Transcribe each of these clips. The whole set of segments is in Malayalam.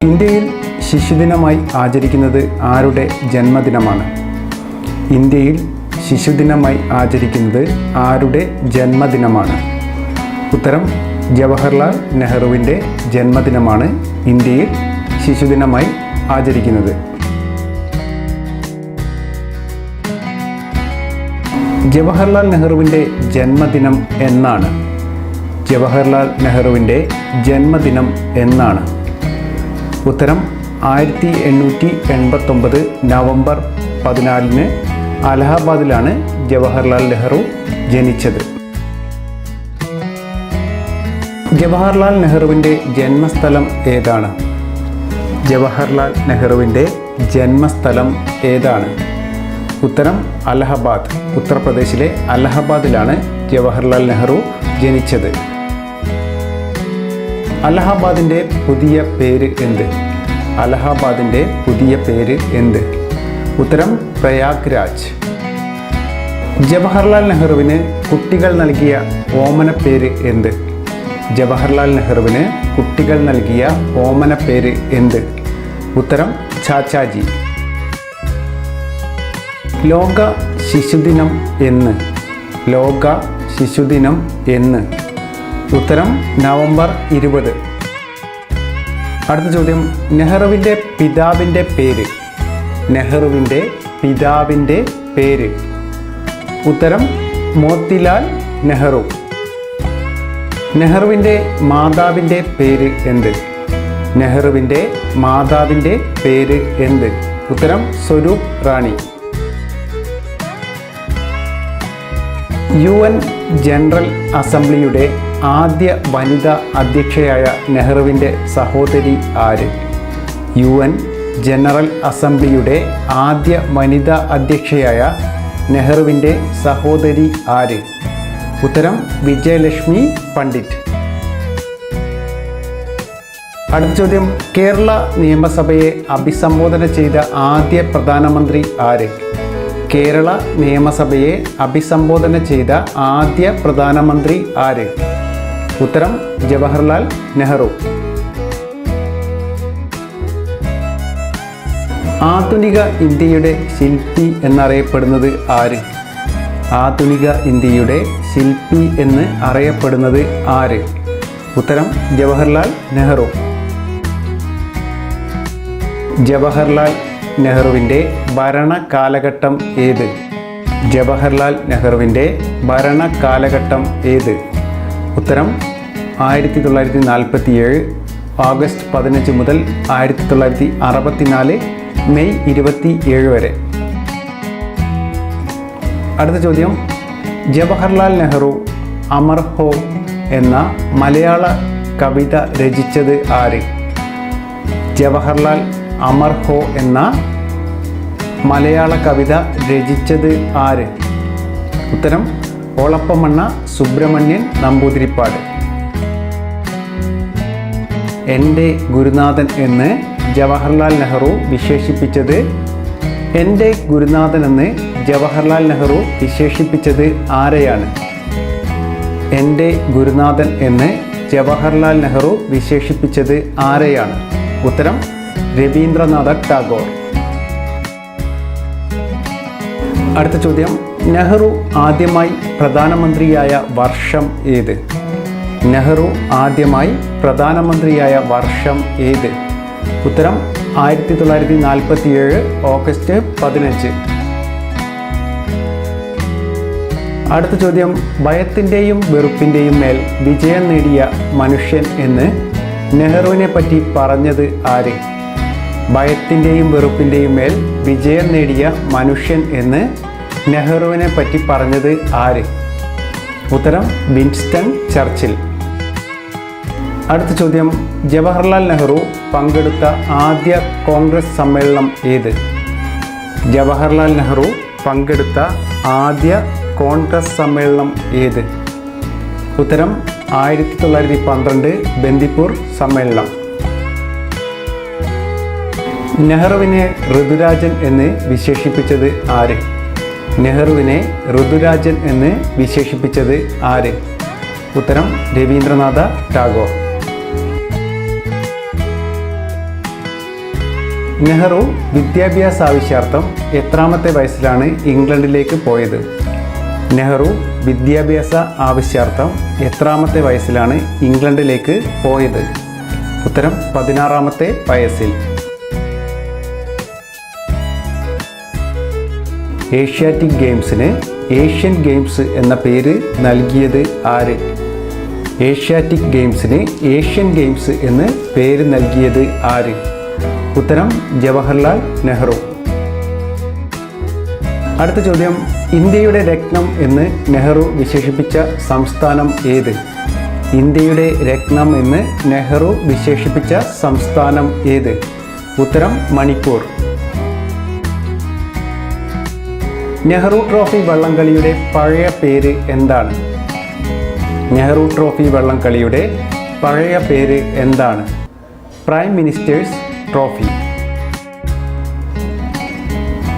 ഇന്ത്യയിൽ ശിശുദിനമായി ആചരിക്കുന്നത് ആരുടെ ജന്മദിനമാണ്? ഇന്ത്യയിൽ ശിശുദിനമായി ആചരിക്കുന്നത് ആരുടെ ജന്മദിനമാണ്? ഉത്തരം ജവഹർലാൽ നെഹ്റുവിൻ്റെ ജന്മദിനമാണ് ഇന്ത്യയിൽ ശിശുദിനമായി ആചരിക്കുന്നത്. ജവഹർലാൽ നെഹ്റുവിൻ്റെ ജന്മദിനം എന്നാണ്? ജവഹർലാൽ നെഹ്റുവിൻ്റെ ജന്മദിനം എന്നാണ്? ഉത്തരം 1889 നവംബർ 14 അലഹബാദിലാണ് ജവഹർലാൽ നെഹ്റു ജനിച്ചത്. ജവഹർലാൽ നെഹ്റുവിൻ്റെ ജന്മസ്ഥലം ഏതാണ്? ജവഹർലാൽ നെഹ്റുവിൻ്റെ ജന്മസ്ഥലം ഏതാണ്? ഉത്തരം അലഹബാദ്. ഉത്തർപ്രദേശിലെ അലഹബാദിലാണ് ജവഹർലാൽ നെഹ്റു ജനിച്ചത്. അലഹബാദിൻ്റെ പുതിയ പേര് എന്ത്? അലഹബാദിൻ്റെ പുതിയ പേര് എന്ത്? ഉത്തരം പ്രയാഗ്രാജ്. ജവഹർലാൽ നെഹ്റുവിന് കുട്ടികൾ നൽകിയ ഓമനപ്പേര് എന്ത്? ജവഹർലാൽ നെഹ്റുവിന് കുട്ടികൾ നൽകിയ ഓമനപ്പേര് എന്ത്? ഉത്തരം ചാച്ചാജി. ലോക ശിശുദിനം എന്ന്? ലോക ശിശുദിനം എന്ന്? ഉത്തരം നവംബർ 20. അടുത്ത ചോദ്യം, നെഹ്റുവിൻ്റെ പിതാവിൻ്റെ പേര്? നെഹ്റുവിൻ്റെ പിതാവിൻ്റെ പേര്? ഉത്തരം മോത്തിലാൽ നെഹ്റു. നെഹ്റുവിൻ്റെ മാതാവിൻ്റെ പേര് എന്ത്? നെഹ്റുവിൻ്റെ മാതാവിൻ്റെ പേര് എന്ത്? ഉത്തരം സ്വരൂപ് റാണി. UN ജനറൽ അസംബ്ലിയുടെ ആദ്യ വനിതാ അധ്യക്ഷയായ നെഹ്റുവിൻ്റെ സഹോദരി ആര്? UN ജനറൽ അസംബ്ലിയുടെ ആദ്യ വനിതാ അധ്യക്ഷയായ നെഹ്റുവിൻ്റെ സഹോദരി ആര്? ഉത്തരം വിജയലക്ഷ്മി പണ്ഡിറ്റ്. അടുത്ത ചോദ്യം, കേരള നിയമസഭയെ അഭിസംബോധന ചെയ്ത ആദ്യ പ്രധാനമന്ത്രി ആര്? കേരള നിയമസഭയെ അഭിസംബോധന ചെയ്ത ആദ്യ പ്രധാനമന്ത്രി ആര്? ഉത്തരം ജവഹർലാൽ നെഹ്റു. ആധുനിക ഇന്ത്യയുടെ ശില്പി എന്നറിയപ്പെടുന്നത് ആര്? ആധുനിക ഇന്ത്യയുടെ ശില്പി എന്ന് അറിയപ്പെടുന്നത് ആര്? ഉത്തരം ജവഹർലാൽ നെഹ്റു. ജവഹർലാൽ നെഹ്റുവിൻ്റെ ഭരണ കാലഘട്ടം ഏത്? ജവഹർലാൽ നെഹ്റുവിൻ്റെ ഭരണ കാലഘട്ടം ഏത്? ഉത്തരം 1947 ഓഗസ്റ്റ് 15 മുതൽ 1964 മെയ് 27 വരെ. അടുത്ത ചോദ്യം, ജവഹർലാൽ നെഹ്റു അമർ ഹോ എന്ന മലയാള കവിത രചിച്ചത് ആര്? ജവഹർലാൽ അമർ ഹോ എന്ന മലയാള കവിത രചിച്ചത് ആര്? ഉത്തരം ഓളപ്പമണ്ണ സുബ്രഹ്മണ്യൻ നമ്പൂതിരിപ്പാട്. എൻ്റെ ഗുരുനാഥൻ എന്ന് ജവഹർലാൽ നെഹ്റു വിശേഷിപ്പിച്ചത്? എൻ്റെ ഗുരുനാഥൻ എന്ന് ജവഹർലാൽ നെഹ്റു വിശേഷിപ്പിച്ചത് ആരെയാണ്? എൻ്റെ ഗുരുനാഥൻ എന്ന് ജവഹർലാൽ നെഹ്റു വിശേഷിപ്പിച്ചത് ആരെയാണ്? ഉത്തരം രവീന്ദ്രനാഥ ടാഗോർ. അടുത്ത ചോദ്യം, നെഹ്റു ആദ്യമായി പ്രധാനമന്ത്രിയായ വർഷം ഏത്? നെഹ്റു ആദ്യമായി പ്രധാനമന്ത്രിയായ വർഷം ഏത്? ഉത്തരം 1947 ഓഗസ്റ്റ് 15. അടുത്ത ചോദ്യം, ഭയത്തിൻ്റെയും വെറുപ്പിൻ്റെയും മേൽ വിജയം നേടിയ മനുഷ്യൻ എന്ന് നെഹ്റുവിനെ പറ്റി പറഞ്ഞത് ആര്? ഭയത്തിൻ്റെയും വെറുപ്പിൻ്റെയും മേൽ വിജയം നേടിയ മനുഷ്യൻ എന്ന് നെഹ്റുവിനെ പറ്റി പറഞ്ഞത് ആര്? ഉത്തരം വിൻസ്റ്റൺ ചർച്ചിൽ. അടുത്ത ചോദ്യം, ജവഹർലാൽ നെഹ്റു പങ്കെടുത്ത ആദ്യ കോൺഗ്രസ് സമ്മേളനം ഏത്? ജവഹർലാൽ നെഹ്റു പങ്കെടുത്ത ആദ്യ കോൺഗ്രസ് സമ്മേളനം ഏത്? ഉത്തരം 1912 ബന്ദിപ്പൂർ സമ്മേളനം. നെഹ്റുവിനെ ഋതുരാജൻ എന്ന് വിശേഷിപ്പിച്ചത് ആര്? നെഹ്റുവിനെ ഋതുരാജൻ എന്ന് വിശേഷിപ്പിച്ചത് ആര്? ഉത്തരം രവീന്ദ്രനാഥ ടാഗോർ. നെഹ്റു വിദ്യാഭ്യാസ ആവശ്യാർത്ഥം എത്രാമത്തെ വയസ്സിലാണ് ഇംഗ്ലണ്ടിലേക്ക് പോയത്? നെഹ്റു വിദ്യാഭ്യാസ ആവശ്യാർത്ഥം എത്രാമത്തെ വയസ്സിലാണ് ഇംഗ്ലണ്ടിലേക്ക് പോയത്? ഉത്തരം 16ാമത്തെ വയസ്സിൽ. ഏഷ്യാറ്റിക് ഗെയിംസിന് ഏഷ്യൻ ഗെയിംസ് എന്ന പേര് നൽകിയത് ആര്? ഏഷ്യാറ്റിക് ഗെയിംസിന് ഏഷ്യൻ ഗെയിംസ് എന്ന് പേര് നൽകിയത് ആര്? ഉത്തരം ജവഹർലാൽ നെഹ്റു. അടുത്ത ചോദ്യം, ഇന്ത്യയുടെ രത്നം എന്ന് നെഹ്റു വിശേഷിപ്പിച്ച സംസ്ഥാനം ഏത്? ഇന്ത്യയുടെ രത്നം എന്ന് നെഹ്റു വിശേഷിപ്പിച്ച സംസ്ഥാനം ഏത്? ഉത്തരം മണിപ്പൂർ. നെഹ്റു ട്രോഫി വള്ളംകളിയുടെ പഴയ പേര് എന്താണ്? നെഹ്റു ട്രോഫി വള്ളംകളിയുടെ പഴയ പേര് എന്താണ്? Prime ministers trophy.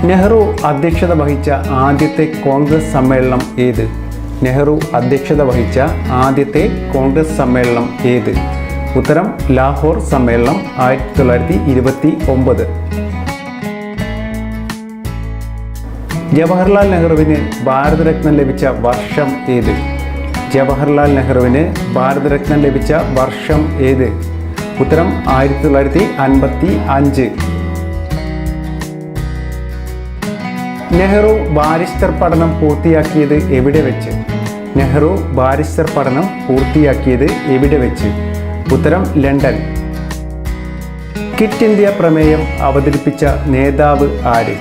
നെഹ്റു അധ്യക്ഷത വഹിച്ച ആദ്യത്തെ കോൺഗ്രസ് സമ്മേളനം ഏത്? നെഹ്റു അധ്യക്ഷത വഹിച്ച ആദ്യത്തെ കോൺഗ്രസ് സമ്മേളനം ഏത്? ഉത്തരം ലാഹോർ സമ്മേളനം 1929. ജവഹർലാൽ നെഹ്റുവിന് ഭാരതരത്നം ലഭിച്ച വർഷം ഏത്? ജവഹർലാൽ നെഹ്റുവിന് ഭാരതരത്നം ലഭിച്ച വർഷം ഏത്? ഉത്തരം 1955. നെഹ്റു ബാരിസ്റ്റർ പഠനം പൂർത്തിയാക്കിയത് എവിടെ വെച്ച്? നെഹ്റു ബാരിസ്റ്റർ പഠനം പൂർത്തിയാക്കിയത് എവിടെ വെച്ച്? ഉത്തരം ലണ്ടൻ. ക്വിറ്റ് ഇന്ത്യ പ്രമേയം അവതരിപ്പിച്ച നേതാവ് ആര്?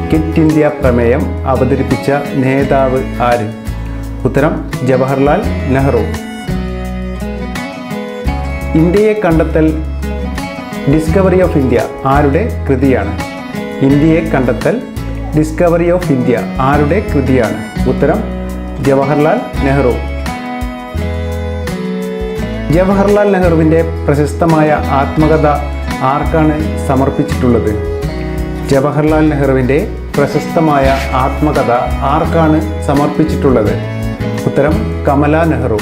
ക്വിറ്റ് ഇന്ത്യ പ്രമേയം അവതരിപ്പിച്ച നേതാവ് ആര്? ഉത്തരം ജവഹർലാൽ നെഹ്റു. ഇന്ത്യയെ കണ്ടെത്തൽ ഡിസ്കവറി ഓഫ് ഇന്ത്യ ആരുടെ കൃതിയാണ്? ഇന്ത്യയെ കണ്ടെത്തൽ ഡിസ്കവറി ഓഫ് ഇന്ത്യ ആരുടെ കൃതിയാണ്? ഉത്തരം ജവഹർലാൽ നെഹ്റു. ജവഹർലാൽ നെഹ്റുവിൻ്റെ പ്രശസ്തമായ ആത്മകഥ ആർക്കാണ് സമർപ്പിച്ചിട്ടുള്ളത്? ജവഹർലാൽ നെഹ്റുവിൻ്റെ പ്രശസ്തമായ ആത്മകഥ ആർക്കാണ് സമർപ്പിച്ചിട്ടുള്ളത്? ഉത്തരം കമല നെഹ്റു.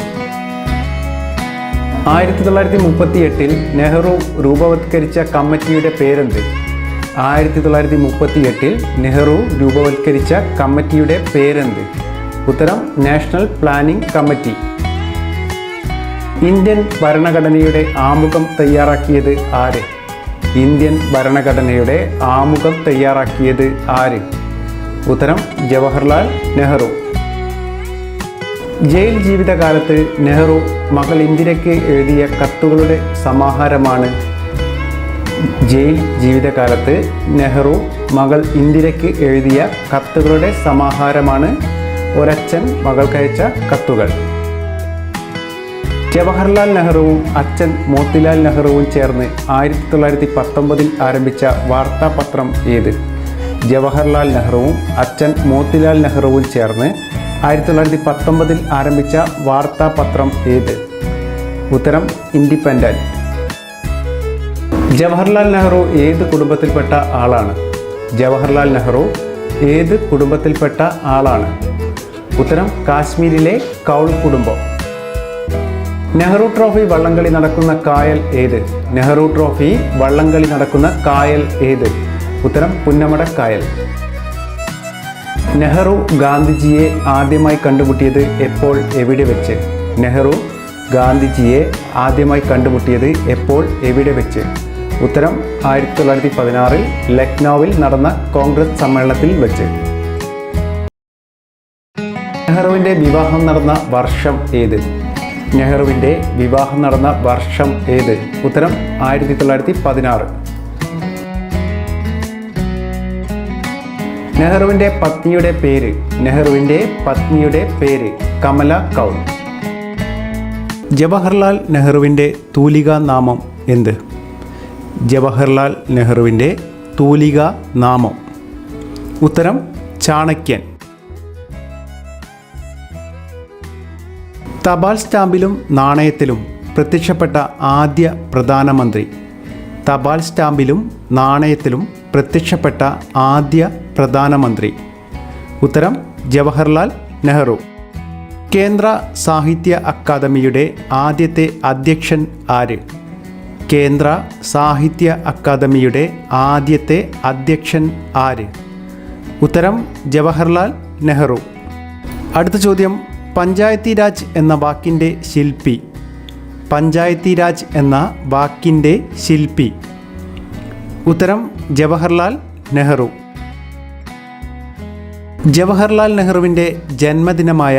1938 നെഹ്റു രൂപവത്കരിച്ച കമ്മിറ്റിയുടെ പേരെന്ത്? 1938 നെഹ്റു രൂപവത്കരിച്ച കമ്മിറ്റിയുടെ പേരെന്ത്? ഉത്തരം നാഷണൽ പ്ലാനിംഗ് കമ്മിറ്റി. ഇന്ത്യൻ ഭരണഘടനയുടെ ആമുഖം തയ്യാറാക്കിയത് ആര്? ഇന്ത്യൻ ഭരണഘടനയുടെ ആമുഖം തയ്യാറാക്കിയത് ആര്? ഉത്തരം ജവഹർലാൽ നെഹ്റു. ജയിൽ ജീവിതകാലത്ത് നെഹ്റു മകൾ ഇന്ദിരയ്ക്ക് എഴുതിയ കത്തുകളുടെ സമാഹാരമാണ്? ജയിൽ ജീവിതകാലത്ത് നെഹ്റു മകൾ ഇന്ദിരയ്ക്ക് എഴുതിയ കത്തുകളുടെ സമാഹാരമാണ് ഒരച്ഛൻ മകൾക്കയച്ച കത്തുകൾ. ജവഹർലാൽ നെഹ്റുവും അച്ഛൻ മോത്തിലാൽ നെഹ്റുവും ചേർന്ന് 1919 ആരംഭിച്ച വാർത്താപത്രം ഏത്? ജവഹർലാൽ നെഹ്റുവും അച്ഛൻ മോത്തിലാൽ നെഹ്റുവും ചേർന്ന് 1919 ആരംഭിച്ച വാർത്താപത്രം ഏത്? ഉത്തരം ഇൻഡിപെൻഡന്റ്. ജവഹർലാൽ നെഹ്റു ഏത് കുടുംബത്തിൽപ്പെട്ട ആളാണ്? ജവഹർലാൽ നെഹ്റു ഏത് കുടുംബത്തിൽപ്പെട്ട ആളാണ്? ഉത്തരം കാശ്മീരിലെ കൗൾ കുടുംബം. നെഹ്റു ട്രോഫി വള്ളംകളി നടക്കുന്ന കായൽ ഏത്? നെഹ്റു ട്രോഫി വള്ളംകളി നടക്കുന്ന കായൽ ഏത്? ഉത്തരം പുന്നമട കായൽ. നെഹ്റു ഗാന്ധിജിയെ ആദ്യമായി കണ്ടുമുട്ടിയത് എപ്പോൾ എവിടെ വെച്ച്? നെഹ്റു ഗാന്ധിജിയെ ആദ്യമായി കണ്ടുമുട്ടിയത് എപ്പോൾ എവിടെ വെച്ച്? ഉത്തരം 1916 ലക്നൌവിൽ നടന്ന കോൺഗ്രസ് സമ്മേളനത്തിൽ വെച്ച്. നെഹ്റുവിൻ്റെ വിവാഹം നടന്ന വർഷം ഏത്? നെഹ്റുവിൻ്റെ വിവാഹം നടന്ന വർഷം ഏത്? ഉത്തരം 1916. നെഹ്റുവിൻ്റെ പത്നിയുടെ പേര്? നെഹ്റുവിൻ്റെ പത്നിയുടെ പേര് കമല കൗൾ. ജവഹർലാൽ നെഹ്റുവിൻ്റെ തൂലികാ നാമം എന്ത്? ജവഹർലാൽ നെഹ്റുവിൻ്റെ തൂലികാ നാമം? ഉത്തരം ചാണക്യൻ. തപാൽ സ്റ്റാമ്പിലും നാണയത്തിലും പ്രത്യക്ഷപ്പെട്ട ആദ്യ പ്രധാനമന്ത്രി? തപാൽ സ്റ്റാമ്പിലും നാണയത്തിലും പ്രത്യക്ഷപ്പെട്ട ആദ്യ പ്രധാനമന്ത്രി? ഉത്തരം ജവഹർലാൽ നെഹ്റു. കേന്ദ്ര സാഹിത്യ അക്കാദമിയുടെ ആദ്യത്തെ അധ്യക്ഷൻ ആര്? കേന്ദ്ര സാഹിത്യ അക്കാദമിയുടെ ആദ്യത്തെ അധ്യക്ഷൻ ആര്? ഉത്തരം ജവഹർലാൽ നെഹ്റു. അടുത്ത ചോദ്യം, പഞ്ചായത്തി രാജ് എന്ന വാക്കിൻ്റെ ശില്പി. പഞ്ചായത്തി രാജ് എന്ന വാക്കിൻ്റെ ശില്പി. ഉത്തരം ജവഹർലാൽ നെഹ്റു. ജവഹർലാൽ നെഹ്റുവിൻ്റെ ജന്മദിനമായ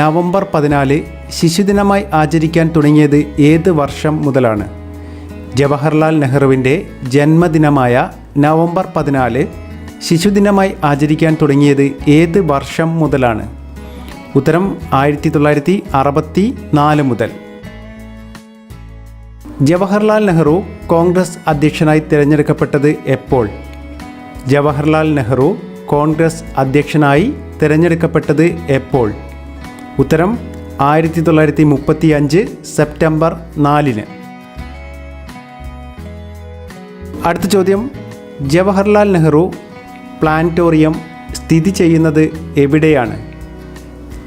നവംബർ 14 ശിശുദിനമായി ആചരിക്കാൻ തുടങ്ങിയത് ഏത് വർഷം മുതലാണ്? ജവഹർലാൽ നെഹ്റുവിൻ്റെ ജന്മദിനമായ നവംബർ 14 ശിശുദിനമായി ആചരിക്കാൻ തുടങ്ങിയത് ഏത് വർഷം മുതലാണ്? ഉത്തരം 1964 മുതൽ. ജവഹർലാൽ നെഹ്റു കോൺഗ്രസ് അധ്യക്ഷനായി തിരഞ്ഞെടുക്കപ്പെട്ടത് എപ്പോൾ? ജവഹർലാൽ നെഹ്റു കോൺഗ്രസ് അധ്യക്ഷനായി തിരഞ്ഞെടുക്കപ്പെട്ടത് എപ്പോൾ? ഉത്തരം 1935 സെപ്റ്റംബർ 4. അടുത്ത ചോദ്യം, ജവഹർലാൽ നെഹ്റു പ്ലാനറ്റോറിയം സ്ഥിതി ചെയ്യുന്നത് എവിടെയാണ്?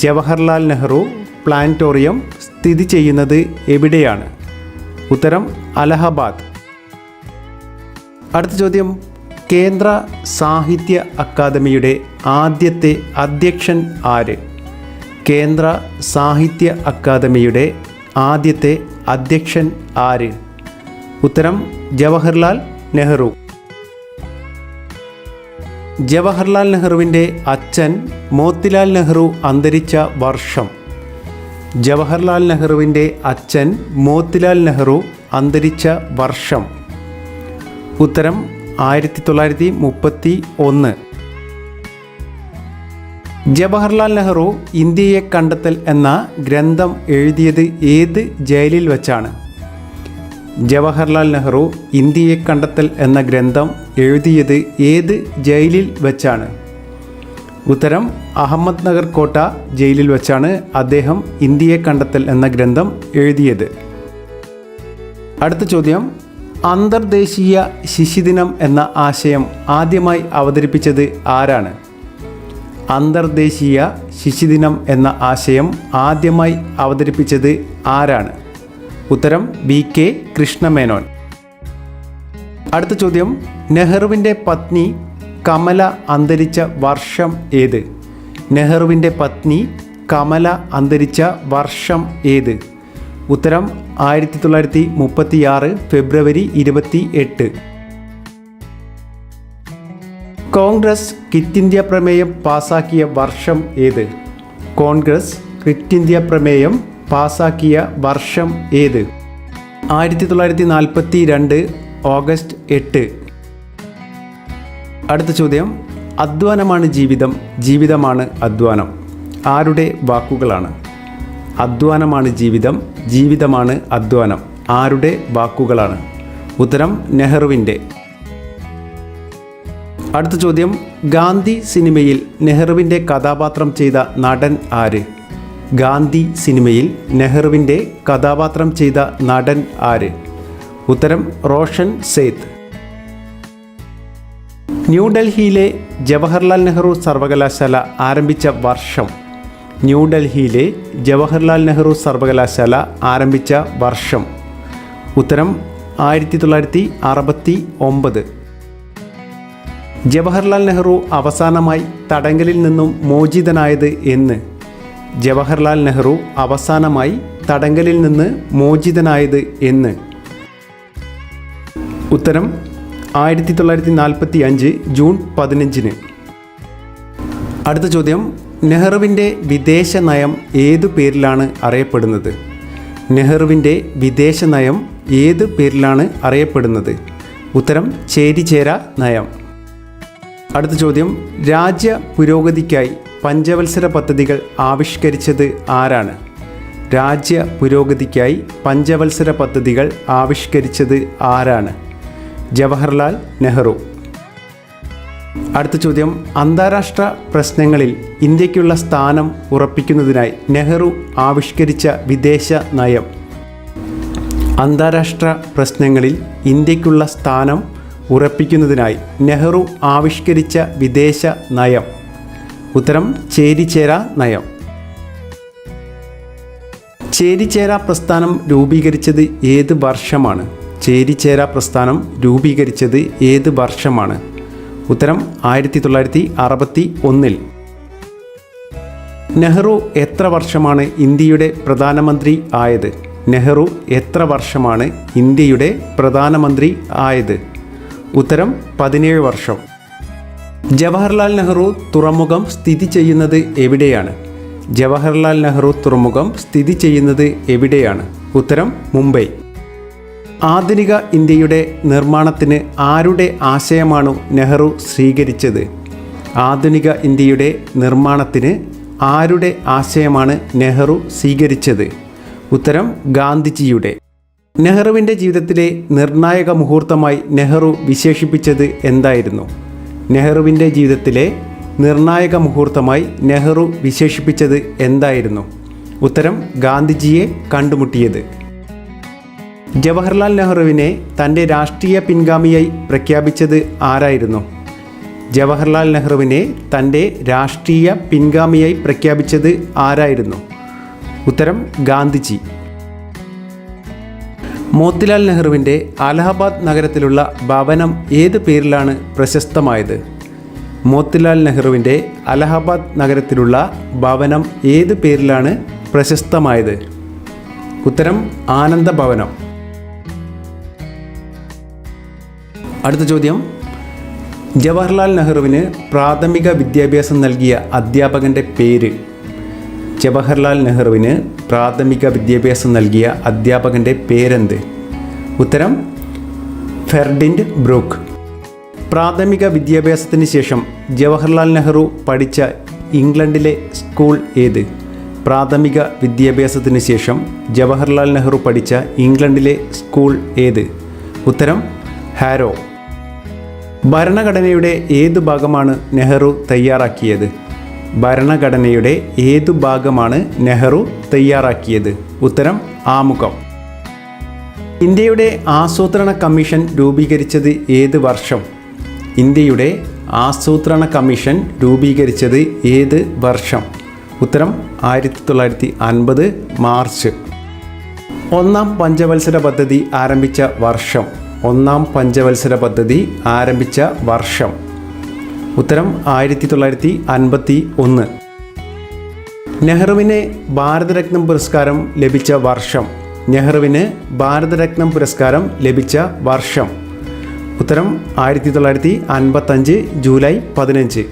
ജവഹർലാൽ നെഹ്റു പ്ലാനറ്റോറിയം സ്ഥിതി ചെയ്യുന്നത് എവിടെയാണ്? ഉത്തരം അലഹബാദ്. അടുത്ത ചോദ്യം, കേന്ദ്ര സാഹിത്യ അക്കാദമിയുടെ ആദ്യത്തെ അധ്യക്ഷൻ ആര്? കേന്ദ്ര സാഹിത്യ അക്കാദമിയുടെ ആദ്യത്തെ അധ്യക്ഷൻ ആര്? ഉത്തരം ജവഹർലാൽ നെഹ്റു. ജവഹർലാൽ നെഹ്റുവിൻ്റെ അച്ഛൻ മോത്തിലാൽ നെഹ്റു അന്തരിച്ച വർഷം. ജവഹർലാൽ നെഹ്റുവിൻ്റെ അച്ഛൻ മോത്തിലാൽ നെഹ്റു അന്തരിച്ച വർഷം. ഉത്തരം 1931. ജവഹർലാൽ നെഹ്റു ഇന്ത്യയെ കണ്ടെത്തൽ എന്ന ഗ്രന്ഥം എഴുതിയത് ഏത് ജയിലിൽ വച്ചാണ്? ജവഹർലാൽ നെഹ്റു ഇന്ത്യയെ കണ്ടെത്തൽ എന്ന ഗ്രന്ഥം എഴുതിയത് ഏത് ജയിലിൽ വച്ചാണ്? ഉത്തരം അഹമ്മദ് നഗർ കോട്ട ജയിലിൽ വച്ചാണ് അദ്ദേഹം ഇന്ത്യയെ കണ്ടെത്തൽ എന്ന ഗ്രന്ഥം എഴുതിയത്. അടുത്ത ചോദ്യം, അന്തർദേശീയ ശിശുദിനം എന്ന ആശയം ആദ്യമായി അവതരിപ്പിച്ചത് ആരാണ്? അന്തർദേശീയ ശിശുദിനം എന്ന ആശയം ആദ്യമായി അവതരിപ്പിച്ചത് ആരാണ്? ഉത്തരം BK കൃഷ്ണമേനോൻ. അടുത്ത ചോദ്യം, നെഹ്റുവിൻ്റെ പത്നി കമല അന്തരിച്ച വർഷം ഏത്? നെഹ്റുവിൻ്റെ പത്നി കമല അന്തരിച്ച വർഷം ഏത്? ഉത്തരം 1936 ഫെബ്രുവരി 28. കോൺഗ്രസ് ക്വിറ്റ് ഇന്ത്യ പ്രമേയം പാസാക്കിയ വർഷം ഏത്? കോൺഗ്രസ് ക്വിറ്റ് ഇന്ത്യ പ്രമേയം പാസാക്കിയ വർഷം ഏത്? 1942 ഓഗസ്റ്റ് 8. അടുത്ത ചോദ്യം, അധ്വാനമാണ് ജീവിതം, ജീവിതമാണ് അധ്വാനം. ആരുടെ വാക്കുകളാണ്? അധ്വാനമാണ് ജീവിതം, ജീവിതമാണ് അധ്വാനം. ആരുടെ വാക്കുകളാണ്? ഉത്തരം നെഹ്റുവിൻ്റെ. അടുത്ത ചോദ്യം, ഗാന്ധി സിനിമയിൽ നെഹ്റുവിൻ്റെ കഥാപാത്രം ചെയ്ത നടൻ ആര്? ഗാന്ധി സിനിമയിൽ നെഹ്റുവിൻ്റെ കഥാപാത്രം ചെയ്ത നടൻ ആര്? ഉത്തരം റോഷൻ സെയ്ത്ത്. ന്യൂഡൽഹിയിലെ ജവഹർലാൽ നെഹ്റു സർവകലാശാല ആരംഭിച്ച വർഷം. ന്യൂഡൽഹിയിലെ ജവഹർലാൽ നെഹ്റു സർവകലാശാല ആരംഭിച്ച വർഷം. ഉത്തരം 1969. ജവഹർലാൽ നെഹ്റു അവസാനമായി തടങ്കലിൽ നിന്നും മോചിതനായത് എന്ന്? ജവഹർലാൽ നെഹ്റു അവസാനമായി തടങ്കലിൽ നിന്ന് മോചിതനായത് എന്ന്? ഉത്തരം 1945 ജൂൺ 15. അടുത്ത ചോദ്യം, നെഹ്റുവിൻ്റെ വിദേശ നയം ഏതു പേരിലാണ് അറിയപ്പെടുന്നത്? നെഹ്റുവിൻ്റെ വിദേശ നയം ഏതു പേരിലാണ് അറിയപ്പെടുന്നത്? ഉത്തരം ചേരിചേര നയം. അടുത്ത ചോദ്യം, രാജ്യ പുരോഗതിക്കായി പഞ്ചവത്സര പദ്ധതികൾ ആവിഷ്കരിച്ചത് ആരാണ്? രാജ്യ പുരോഗതിക്കായി പഞ്ചവത്സര പദ്ധതികൾ ആവിഷ്കരിച്ചത് ആരാണ്? ജവഹർലാൽ നെഹ്റു. അടുത്ത ചോദ്യം, അന്താരാഷ്ട്ര പ്രശ്നങ്ങളിൽ ഇന്ത്യക്കുള്ള സ്ഥാനം ഉറപ്പിക്കുന്നതിനായി നെഹ്റു ആവിഷ്കരിച്ച വിദേശ നയം. അന്താരാഷ്ട്ര പ്രശ്നങ്ങളിൽ ഇന്ത്യക്കുള്ള സ്ഥാനം ഉറപ്പിക്കുന്നതിനായി നെഹ്റു ആവിഷ്കരിച്ച വിദേശ നയം. ഉത്തരം ചേരിചേര നയം. ചേരിചേര പ്രസ്ഥാനം രൂപീകരിച്ചത് ഏത് വർഷമാണ്? ചേരിചേരാ പ്രസ്ഥാനം രൂപീകരിച്ചത് ഏത് വർഷമാണ്? ഉത്തരം 1961. നെഹ്റു എത്ര വർഷമാണ് ഇന്ത്യയുടെ പ്രധാനമന്ത്രി ആയത്? നെഹ്റു എത്ര വർഷമാണ് ഇന്ത്യയുടെ പ്രധാനമന്ത്രി ആയത്? ഉത്തരം 17 വർഷം. ജവഹർലാൽ നെഹ്റു തുറമുഖം സ്ഥിതി ചെയ്യുന്നത് എവിടെയാണ്? ജവഹർലാൽ നെഹ്റു തുറമുഖം സ്ഥിതി ചെയ്യുന്നത് എവിടെയാണ്? ഉത്തരം മുംബൈ. ആധുനിക ഇന്ത്യയുടെ നിർമ്മാണത്തിന് ആരുടെ ആശയമാണ് നെഹ്റു സ്വീകരിച്ചത്? ആധുനിക ഇന്ത്യയുടെ നിർമ്മാണത്തിന് ആരുടെ ആശയമാണ് നെഹ്റു സ്വീകരിച്ചത്? ഉത്തരം ഗാന്ധിജിയുടെ. നെഹ്റുവിൻ്റെ ജീവിതത്തിലെ നിർണായക മുഹൂർത്തമായി നെഹ്റു വിശേഷിപ്പിച്ചത് എന്തായിരുന്നു? നെഹ്റുവിൻ്റെ ജീവിതത്തിലെ നിർണായക മുഹൂർത്തമായി നെഹ്റു വിശേഷിപ്പിച്ചത് എന്തായിരുന്നു? ഉത്തരം ഗാന്ധിജിയെ കണ്ടുമുട്ടിയത്. ജവഹർലാൽ നെഹ്റുവിനെ തൻ്റെ രാഷ്ട്രീയ പിൻഗാമിയായി പ്രഖ്യാപിച്ചത് ആരായിരുന്നു? ജവഹർലാൽ നെഹ്റുവിനെ തൻ്റെ രാഷ്ട്രീയ പിൻഗാമിയായി പ്രഖ്യാപിച്ചത് ആരായിരുന്നു? ഉത്തരം ഗാന്ധിജി. മോത്തിലാൽ നെഹ്റുവിൻ്റെ അലഹബാദ് നഗരത്തിലുള്ള ഭവനം ഏത് പേരിലാണ് പ്രശസ്തമായത്? മോത്തിലാൽ നെഹ്റുവിൻ്റെ അലഹബാദ് നഗരത്തിലുള്ള ഭവനം ഏത് പേരിലാണ് പ്രശസ്തമായത്? ഉത്തരം ആനന്ദ ഭവനം. അടുത്ത ചോദ്യം, ജവഹർലാൽ നെഹ്റുവിന് പ്രാഥമിക വിദ്യാഭ്യാസം നൽകിയ അധ്യാപകൻ്റെ പേര്? ജവഹർലാൽ നെഹ്റുവിന് പ്രാഥമിക വിദ്യാഭ്യാസം നൽകിയ അധ്യാപകൻ്റെ പേരെന്ത്? ഉത്തരം ഫെർഡിൻഡ് ബ്രൂക്ക്. പ്രാഥമിക വിദ്യാഭ്യാസത്തിന് ശേഷം ജവഹർലാൽ നെഹ്റു പഠിച്ച ഇംഗ്ലണ്ടിലെ സ്കൂൾ ഏത്? പ്രാഥമിക വിദ്യാഭ്യാസത്തിന് ശേഷം ജവഹർലാൽ നെഹ്റു പഠിച്ച ഇംഗ്ലണ്ടിലെ സ്കൂൾ ഏത്? ഉത്തരം ഹാരോ. ഭരണഘടനയുടെ ഏതു ഭാഗമാണ് നെഹ്റു തയ്യാറാക്കിയത്? ഭരണഘടനയുടെ ഏതു ഭാഗമാണ് നെഹ്റു തയ്യാറാക്കിയത്? ഉത്തരം ആമുഖം. ഇന്ത്യയുടെ ആസൂത്രണ കമ്മീഷൻ രൂപീകരിച്ചത് ഏത് വർഷം? ഇന്ത്യയുടെ ആസൂത്രണ കമ്മീഷൻ രൂപീകരിച്ചത് ഏത് വർഷം? ഉത്തരം 1950 മാർച്ച്. ഒന്നാം പഞ്ചവത്സര പദ്ധതി ആരംഭിച്ച വർഷം? ഒന്നാം പഞ്ചവത്സര പദ്ധതി ആരംഭിച്ച വർഷം? ഉത്തരം 1951. നെഹ്റുവിന് ഭാരതരത്നം പുരസ്കാരം ലഭിച്ച വർഷം? നെഹ്റുവിന് ഭാരതരത്നം പുരസ്കാരം ലഭിച്ച വർഷം? ഉത്തരം 1955 ജൂലൈ 15.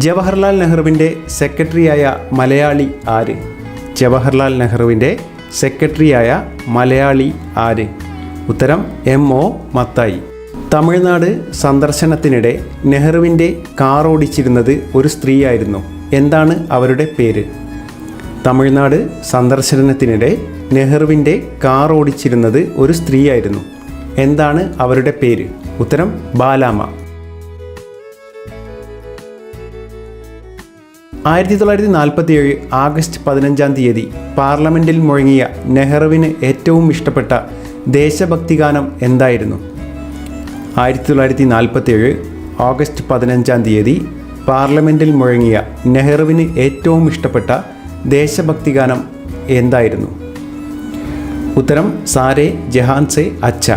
ജവഹർലാൽ നെഹ്റുവിൻ്റെ സെക്രട്ടറിയായ മലയാളി ആര്? ജവഹർലാൽ നെഹ്റുവിൻ്റെ സെക്രട്ടറിയായ മലയാളി ആര്? ഉത്തരം MO മത്തായി. തമിഴ്നാട് സന്ദർശനത്തിനിടെ നെഹ്റുവിൻ്റെ കാർ ഓടിച്ചിരുന്നത് ഒരു സ്ത്രീയായിരുന്നു. എന്താണ് അവരുടെ പേര്? തമിഴ്നാട് സന്ദർശനത്തിനിടെ നെഹ്റുവിൻ്റെ കാർ ഓടിച്ചിരുന്നത് ഒരു സ്ത്രീയായിരുന്നു. എന്താണ് അവരുടെ പേര്? ഉത്തരം ബാലാമ. 1947 ആഗസ്റ്റ് 15 തീയതി പാർലമെൻറ്റിൽ മുഴങ്ങിയ നെഹ്റുവിന് ഏറ്റവും ഇഷ്ടപ്പെട്ട ദേശഭക്തി ഗാനം എന്തായിരുന്നു? 1947 ഓഗസ്റ്റ് 15 തീയതി പാർലമെൻറ്റിൽ മുഴങ്ങിയ നെഹ്റുവിന് ഏറ്റവും ഇഷ്ടപ്പെട്ട ദേശഭക്തി ഗാനം എന്തായിരുന്നു? ഉത്തരം സാരേ ജഹാൻ സേ അച്ഛ.